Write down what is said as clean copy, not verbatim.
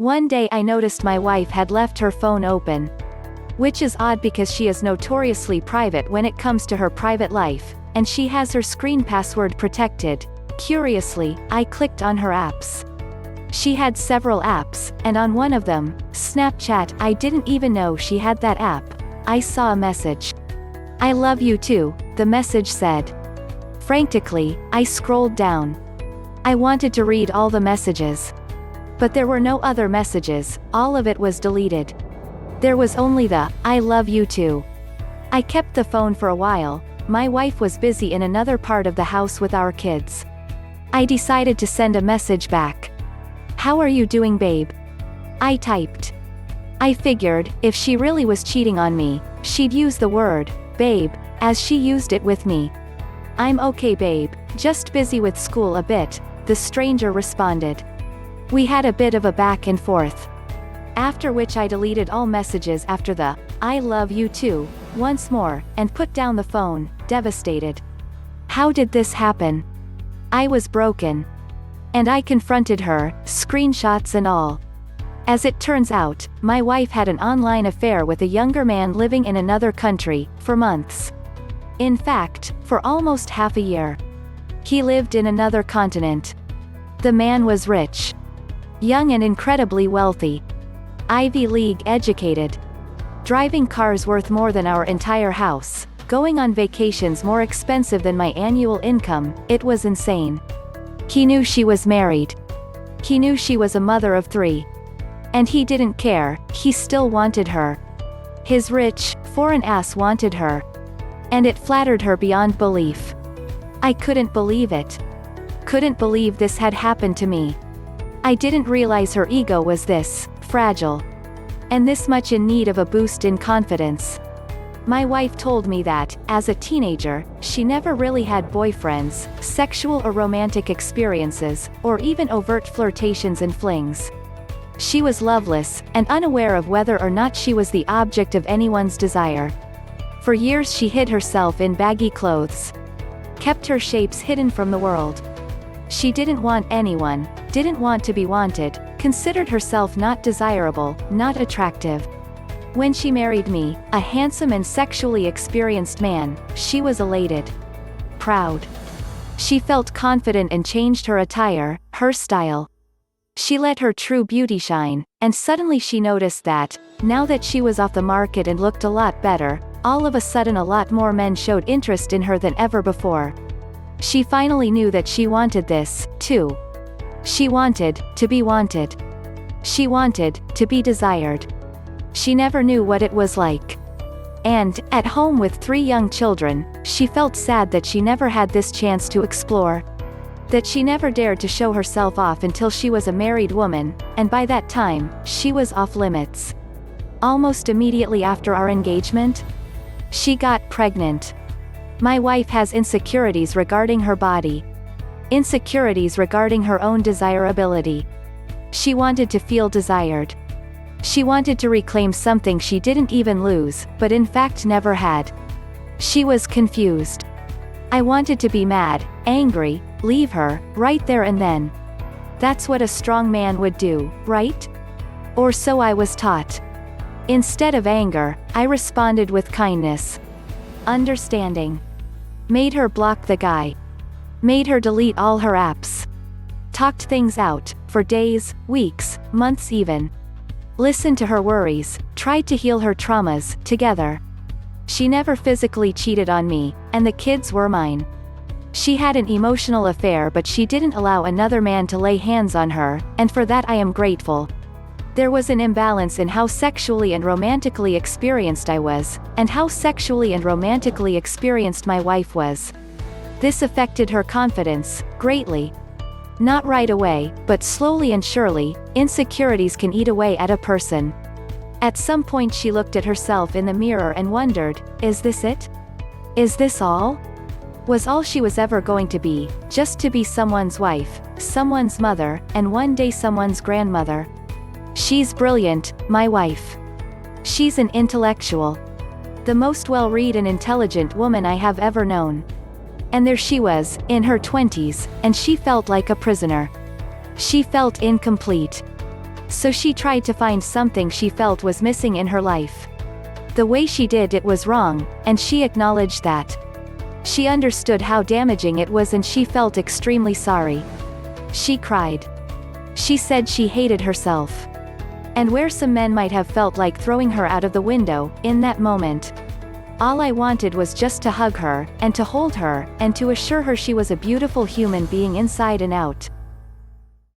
One day I noticed my wife had left her phone open. Which is odd because she is notoriously private when it comes to her private life, and she has her screen password protected. Curiously, I clicked on her apps. She had several apps, and on one of them, Snapchat, I didn't even know she had that app. I saw a message. "I love you too," the message said. Frantically, I scrolled down. I wanted to read all the messages. But there were no other messages, all of it was deleted. There was only the, "I love you too." I kept the phone for a while. My wife was busy in another part of the house with our kids. I decided to send a message back. "How are you doing, babe?" I typed. I figured, if she really was cheating on me, she'd use the word, babe, as she used it with me. "I'm okay, babe, just busy with school a bit," the stranger responded. We had a bit of a back and forth. After which I deleted all messages after the, "I love you too," once more, and put down the phone, devastated. How did this happen? I was broken. And I confronted her, screenshots and all. As it turns out, my wife had an online affair with a younger man living in another country, for months. In fact, for almost half a year. He lived in another continent. The man was rich. Young and incredibly wealthy. Ivy League educated. Driving cars worth more than our entire house. Going on vacations more expensive than my annual income. It was insane. He knew she was married. He knew she was a mother of 3. And he didn't care, he still wanted her. His rich, foreign ass wanted her. And it flattered her beyond belief. I couldn't believe it. Couldn't believe this had happened to me. I didn't realize her ego was this fragile. And this much in need of a boost in confidence. My wife told me that, as a teenager, she never really had boyfriends, sexual or romantic experiences, or even overt flirtations and flings. She was loveless, and unaware of whether or not she was the object of anyone's desire. For years she hid herself in baggy clothes. Kept her shapes hidden from the world. She didn't want anyone, didn't want to be wanted, considered herself not desirable, not attractive. When she married me, a handsome and sexually experienced man, she was elated. Proud. She felt confident and changed her attire, her style. She let her true beauty shine, and suddenly she noticed that, now that she was off the market and looked a lot better, all of a sudden a lot more men showed interest in her than ever before. She finally knew that she wanted this, too. She wanted to be wanted. She wanted to be desired. She never knew what it was like. And, at home with 3 young children, she felt sad that she never had this chance to explore. That she never dared to show herself off until she was a married woman, and by that time, she was off limits. Almost immediately after our engagement, she got pregnant. My wife has insecurities regarding her body. Insecurities regarding her own desirability. She wanted to feel desired. She wanted to reclaim something she didn't even lose, but in fact never had. She was confused. I wanted to be mad, angry, leave her, right there and then. That's what a strong man would do, right? Or so I was taught. Instead of anger, I responded with kindness. Understanding. Made her block the guy. Made her delete all her apps. Talked things out, for days, weeks, months even. Listened to her worries, tried to heal her traumas, together. She never physically cheated on me, and the kids were mine. She had an emotional affair, but she didn't allow another man to lay hands on her, and for that I am grateful. There was an imbalance in how sexually and romantically experienced I was, and how sexually and romantically experienced my wife was. This affected her confidence, greatly. Not right away, but slowly and surely, insecurities can eat away at a person. At some point she looked at herself in the mirror and wondered, is this it? Is this all? Was all she was ever going to be, just to be someone's wife, someone's mother, and one day someone's grandmother? She's brilliant, my wife. She's an intellectual. The most well-read and intelligent woman I have ever known. And there she was, in her 20s, and she felt like a prisoner. She felt incomplete. So she tried to find something she felt was missing in her life. The way she did it was wrong, and she acknowledged that. She understood how damaging it was and she felt extremely sorry. She cried. She said she hated herself. And where some men might have felt like throwing her out of the window, in that moment, all I wanted was just to hug her, and to hold her, and to assure her she was a beautiful human being inside and out.